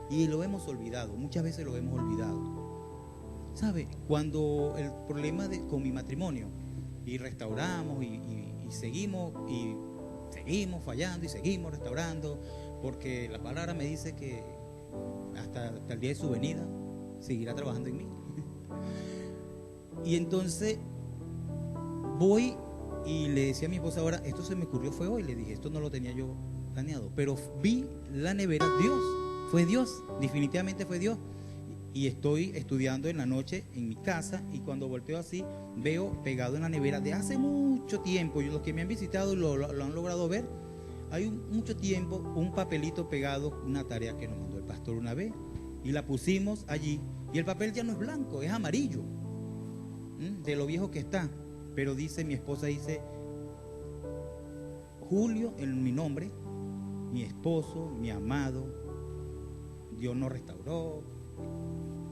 Y lo hemos olvidado, muchas veces lo hemos olvidado. ¿Sabe? Cuando el problema con mi matrimonio, y restauramos y seguimos fallando y seguimos restaurando, porque la palabra me dice que hasta el día de su venida seguirá trabajando en mí. Y entonces voy y le decía a mi esposa, ahora esto se me ocurrió fue hoy, le dije, esto no lo tenía yo planeado, pero vi la nevera, fue Dios, definitivamente fue Dios. Y estoy estudiando en la noche en mi casa y cuando volteo así veo pegado en la nevera de hace mucho tiempo, y los que me han visitado lo han logrado ver, hay mucho tiempo un papelito pegado, una tarea que nos mandó el pastor una vez, y la pusimos allí, y el papel ya no es blanco, es amarillo, de lo viejo que está, pero dice, mi esposa dice, Julio, en mi nombre, mi esposo, mi amado, Dios nos restauró,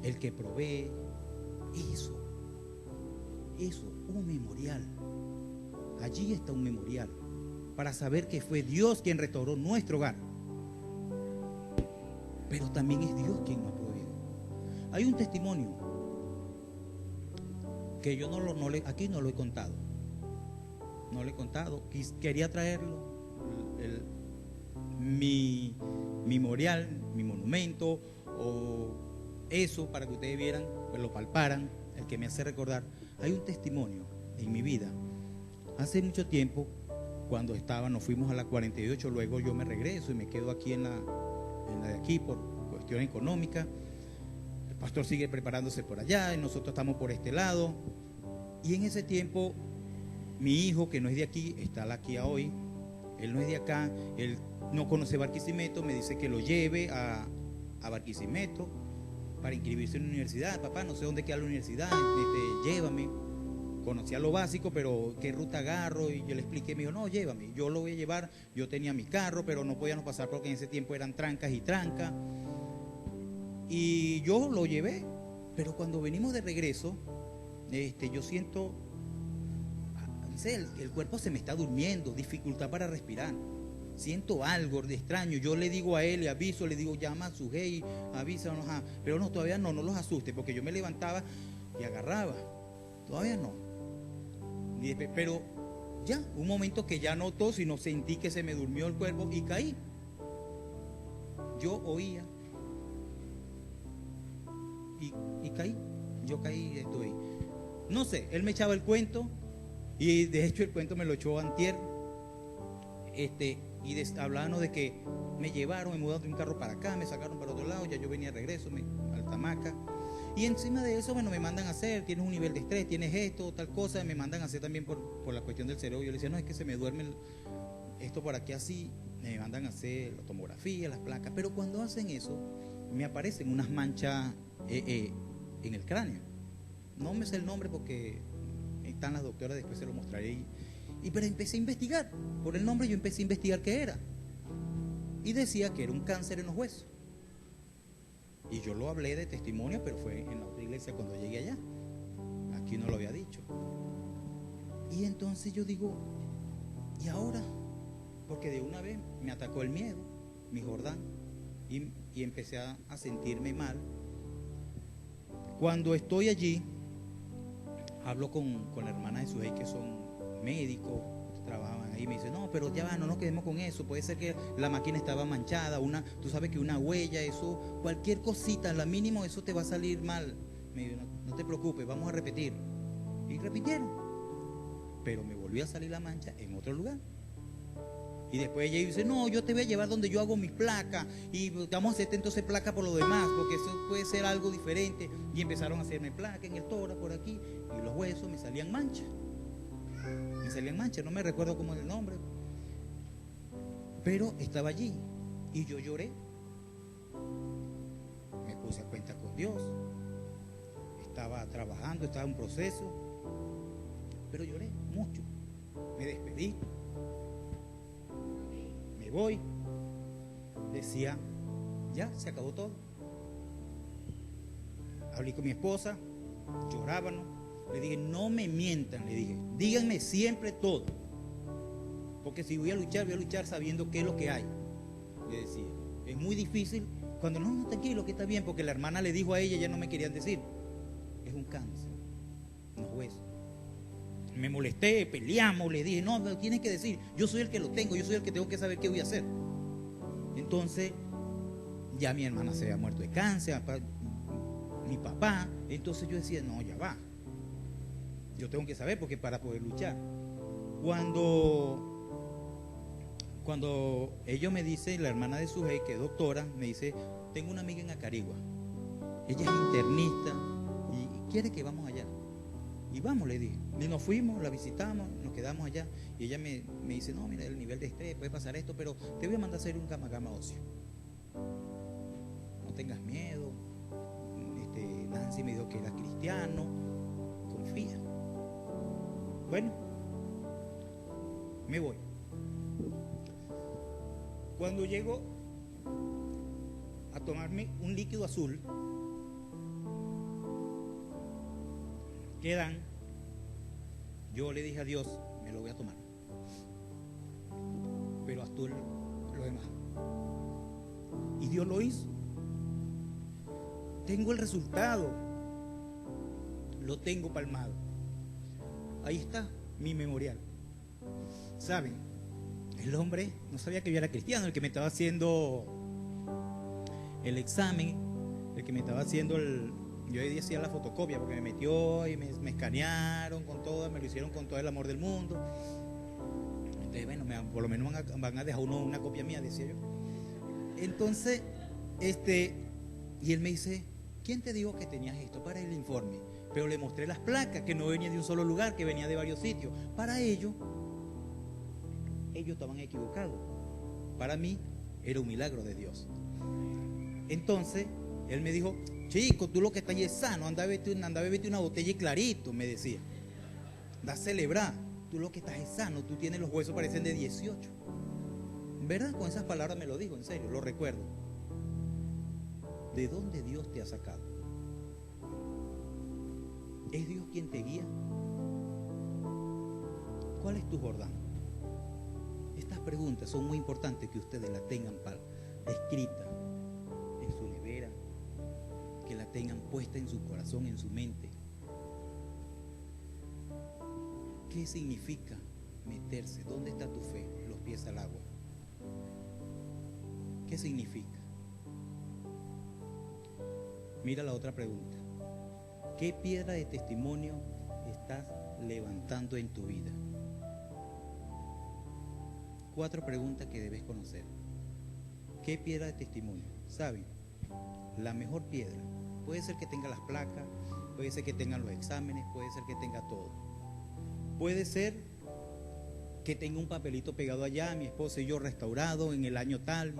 el que provee, eso, un memorial. Allí está un memorial para saber que fue Dios quien restauró nuestro hogar, pero también es Dios quien nos ha proveído. Hay un testimonio que yo aquí no lo he contado, quería traerlo, mi memorial, mi monumento, o eso para que ustedes vieran, pues lo palparan, el que me hace recordar. Hay un testimonio en mi vida. Hace mucho tiempo, cuando nos fuimos a la 48, luego yo me regreso y me quedo aquí en la de aquí por cuestión económica. El pastor sigue preparándose por allá y nosotros estamos por este lado. Y en ese tiempo, mi hijo, que no es de aquí, está aquí hoy. Él no es de acá, él no conoce Barquisimeto, me dice que lo lleve a Barquisimeto para inscribirse en la universidad. Papá, no sé dónde queda la universidad, llévame. Conocía lo básico, pero ¿qué ruta agarro? Y yo le expliqué, me dijo, no, llévame, yo lo voy a llevar. Yo tenía mi carro, pero no podíamos pasar porque en ese tiempo eran trancas y trancas. Y yo lo llevé, pero cuando venimos de regreso, yo siento, no sé, el cuerpo se me está durmiendo, dificultad para respirar. Siento algo de extraño, yo le digo a él, le aviso, le digo, llama a su hey, avísanos, pero no, todavía no los asuste, porque yo me levantaba y agarraba, todavía no. Pero ya, un momento que ya no tos, sino sentí que se me durmió el cuerpo y caí. Yo oía y caí, yo caí, estoy. No sé, él me echaba el cuento y de hecho el cuento me lo echó antier. Y hablaban de que me llevaron, me mudaron de un carro para acá, me sacaron para otro lado, ya yo venía de regreso, al Tamaca. Y encima de eso, bueno, me mandan a hacer, tienes un nivel de estrés, tienes esto, tal cosa, me mandan a hacer también por la cuestión del cerebro. Yo le decía, no, es que se me duerme esto por aquí así, me mandan a hacer la tomografía, las placas. Pero cuando hacen eso, me aparecen unas manchas en el cráneo. No me sé el nombre porque están las doctoras, después se lo mostraré. Pero empecé a investigar, por el nombre yo empecé a investigar qué era. Y decía que era un cáncer en los huesos. Y yo lo hablé de testimonio, pero fue en la otra iglesia cuando llegué allá. Aquí no lo había dicho. Y entonces yo digo, ¿y ahora? Porque de una vez me atacó el miedo, mi Jordán, y empecé a sentirme mal. Cuando estoy allí, hablo con la hermana de su hija, que son médicos, trabajaban ahí, me dice, no, pero ya va, no nos quedemos con eso, puede ser que la máquina estaba manchada, tú sabes que una huella, eso, cualquier cosita, la mínimo, eso te va a salir mal. Me dijo, no te preocupes, vamos a repetir. Y repitieron, pero me volvió a salir la mancha en otro lugar. Y después ella dice, no, yo te voy a llevar donde yo hago mis placas y vamos a hacerte entonces placa por lo demás, porque eso puede ser algo diferente. Y empezaron a hacerme placa en el tórax por aquí y los huesos me salían manchas. No me recuerdo cómo es el nombre. Pero estaba allí y yo lloré. Me puse a cuenta con Dios. Estaba trabajando, estaba en proceso, pero lloré mucho. Me despedí. Voy, decía, ya, se acabó todo. Hablé con mi esposa, llorábamos, le dije, no me mientan, le dije, díganme siempre todo, porque si voy a luchar sabiendo qué es lo que hay, le decía. Es muy difícil cuando no, tranquilo, que está bien, porque la hermana le dijo a ella, ya no me querían decir, es un cáncer, en los huesos. Me molesté, peleamos, le dije, no, me tienes que decir, yo soy el que lo tengo, yo soy el que tengo que saber qué voy a hacer. Entonces, ya mi hermana se había muerto de cáncer, mi papá, entonces yo decía, no, ya va, yo tengo que saber porque para poder luchar. Cuando ellos me dicen, la hermana de Sujei, que es doctora, me dice, tengo una amiga en Acarigua, ella es internista y quiere que vamos allá. Y vamos, le dije. Y nos fuimos, la visitamos, nos quedamos allá. Y ella me dice, no, mira, el nivel de estrés, puede pasar esto, pero te voy a mandar a hacer un gamma óseo. No tengas miedo. Nancy me dijo que era cristiano. Confía. Bueno, me voy. Cuando llego a tomarme un líquido azul, quedan, yo le dije a Dios, me lo voy a tomar, pero haz tú lo demás. Y Dios lo hizo. Tengo el resultado, lo tengo palmado. Ahí está mi memorial. ¿Saben? El hombre no sabía que yo era cristiano, el que me estaba haciendo el examen, el que me estaba haciendo yo decía la fotocopia porque me metió y me escanearon con todo, me lo hicieron con todo el amor del mundo. Entonces, bueno, por lo menos van a dejar una copia mía, decía yo. Entonces, y él me dice, ¿quién te dijo que tenías esto? Para el informe. Pero le mostré las placas, que no venía de un solo lugar, que venía de varios sitios. Para ellos estaban equivocados. Para mí, era un milagro de Dios. Entonces, él me dijo, chico, tú lo que estás ahí es sano, anda a beberte una botella y clarito, me decía. Anda a celebrar, tú lo que estás es sano, tú tienes los huesos parecen de 18. ¿Verdad? Con esas palabras me lo dijo, en serio, lo recuerdo. ¿De dónde Dios te ha sacado? ¿Es Dios quien te guía? ¿Cuál es tu Jordán? Estas preguntas son muy importantes que ustedes la tengan escrita en su nevera, que la tengan puesta en su corazón, en su mente. ¿Qué significa meterse? ¿Dónde está tu fe? Los pies al agua. ¿Qué significa? Mira la otra pregunta. ¿Qué piedra de testimonio estás levantando en tu vida? 4 preguntas que debes conocer. ¿Qué piedra de testimonio? ¿Saben? La mejor piedra. Puede ser que tenga las placas, puede ser que tenga los exámenes, puede ser que tenga todo. Puede ser que tenga un papelito pegado allá, mi esposa y yo restaurado en el año tal.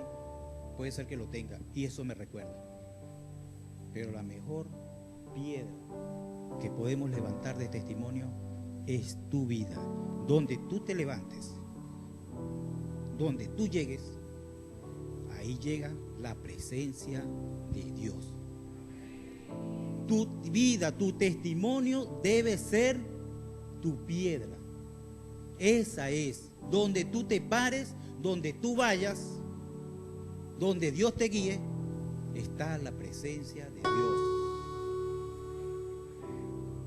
Puede ser que lo tenga y eso me recuerda. Pero la mejor piedra que podemos levantar de testimonio es tu vida. Donde tú te levantes, donde tú llegues, ahí llega la presencia de Dios. Tu vida, tu testimonio debe ser tu piedra. Esa es, donde tú te pares, donde tú vayas, donde Dios te guíe, está la presencia de Dios.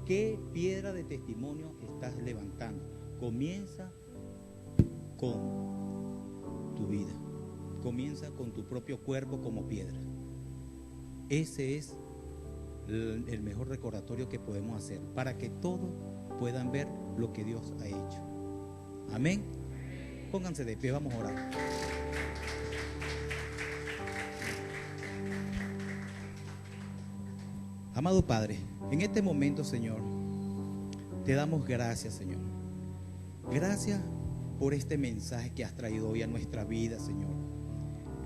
¿Qué piedra de testimonio estás levantando? Comienza con tu vida. Comienza con tu propio cuerpo como piedra. Ese es el mejor recordatorio que podemos hacer para que todos puedan ver lo que Dios ha hecho. Amén. Pónganse de pie, vamos a orar. Amado Padre, en este momento, Señor, te damos gracias, Señor. Gracias por este mensaje que has traído hoy a nuestra vida, Señor.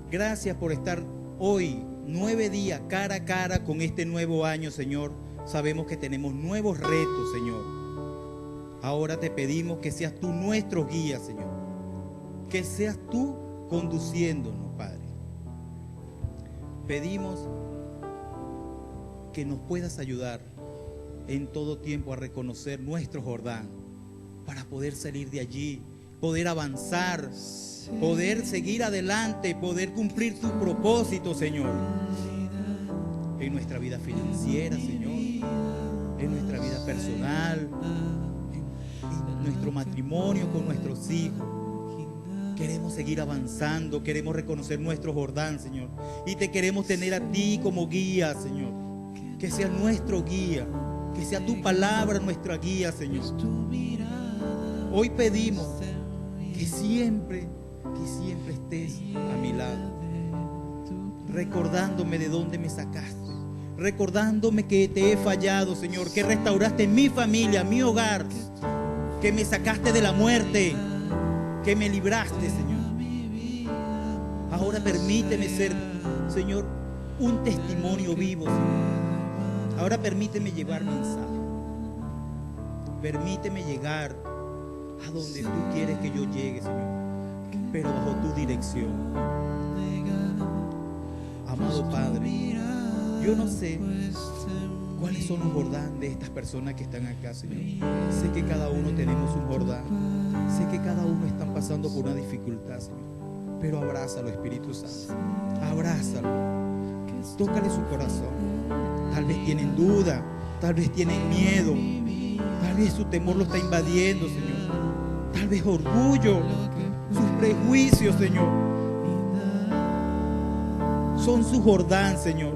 Gracias por estar hoy 9 días cara a cara con este nuevo año, Señor. Sabemos que tenemos nuevos retos, Señor. Ahora te pedimos que seas tú nuestro guía, Señor. Que seas tú conduciéndonos, Padre. Pedimos que nos puedas ayudar en todo tiempo a reconocer nuestro Jordán, para poder salir de allí, poder avanzar, poder seguir adelante, poder cumplir tu propósito, Señor, en nuestra vida financiera, Señor, en nuestra vida personal, en nuestro matrimonio con nuestros hijos. Queremos seguir avanzando, queremos reconocer nuestro Jordán, Señor, y te queremos tener a ti como guía, Señor. Que sea nuestro guía, que sea tu palabra nuestra guía, Señor. Hoy pedimos que siempre estés a mi lado, recordándome de dónde me sacaste, recordándome que te he fallado, Señor, que restauraste mi familia, mi hogar, que me sacaste de la muerte, que me libraste, Señor. Ahora permíteme ser, Señor, un testimonio vivo, Señor. Ahora permíteme llevar mensaje. Permíteme llegar a donde tú quieres que yo llegue, Señor, pero bajo tu dirección. Amado Padre, yo no sé cuáles son los Jordán de estas personas que están acá, Señor. Sé que cada uno tenemos un Jordán. Sé que cada uno está pasando por una dificultad, Señor. Pero abrázalo, Espíritu Santo. Abrázalo. Tócale su corazón. Tal vez tienen duda, tal vez tienen miedo, tal vez su temor lo está invadiendo, Señor. Tal vez orgullo, sus prejuicios, Señor. Son su Jordán, Señor.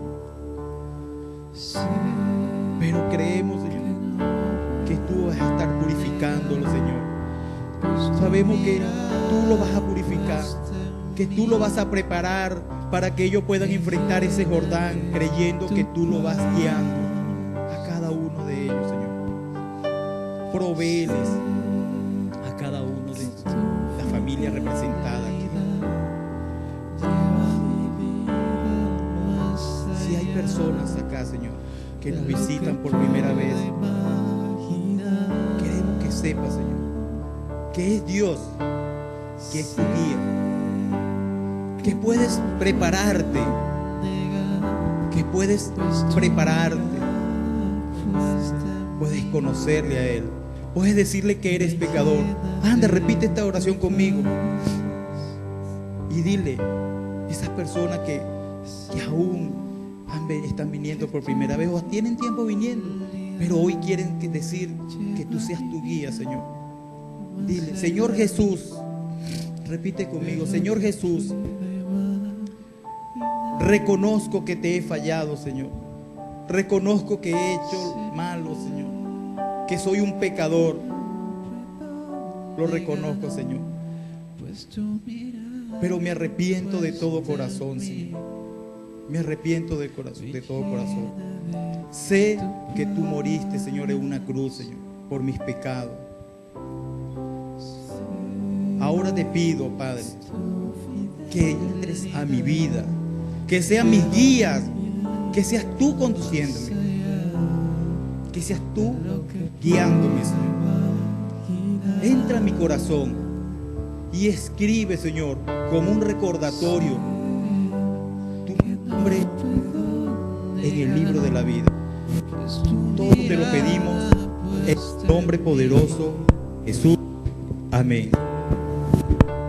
Pero creemos, Señor, que tú vas a estar purificándolo, Señor. Sabemos que tú lo vas a purificar, que tú lo vas a preparar para que ellos puedan enfrentar ese Jordán, creyendo que tú lo vas guiando a cada uno de ellos, Señor. Provéeles a cada uno de la familia representada aquí. Si hay personas acá, Señor, que nos visitan por primera vez, queremos que sepas, Señor, que es Dios, que es tu guía, que puedes prepararte, puedes conocerle a Él, puedes decirle que eres pecador. Anda, repite esta oración conmigo y dile a esas personas que aún están viniendo por primera vez o tienen tiempo viniendo, pero hoy quieren decir que tú seas tu guía, Señor. Dile: Señor Jesús, repite conmigo: Señor Jesús, reconozco que te he fallado, Señor. Reconozco que he hecho malo, Señor. Que soy un pecador. Lo reconozco, Señor. Pero me arrepiento de todo corazón, Señor. Me arrepiento de todo corazón. Sé que tú moriste, Señor, en una cruz, Señor, por mis pecados. Ahora te pido, Padre, que entres a mi vida, que sean mis guías, que seas tú conduciéndome, que seas tú guiándome, Señor. Entra a mi corazón y escribe, Señor, como un recordatorio tu nombre en el libro de la vida. Todo te lo pedimos en el nombre poderoso Jesús. Amén.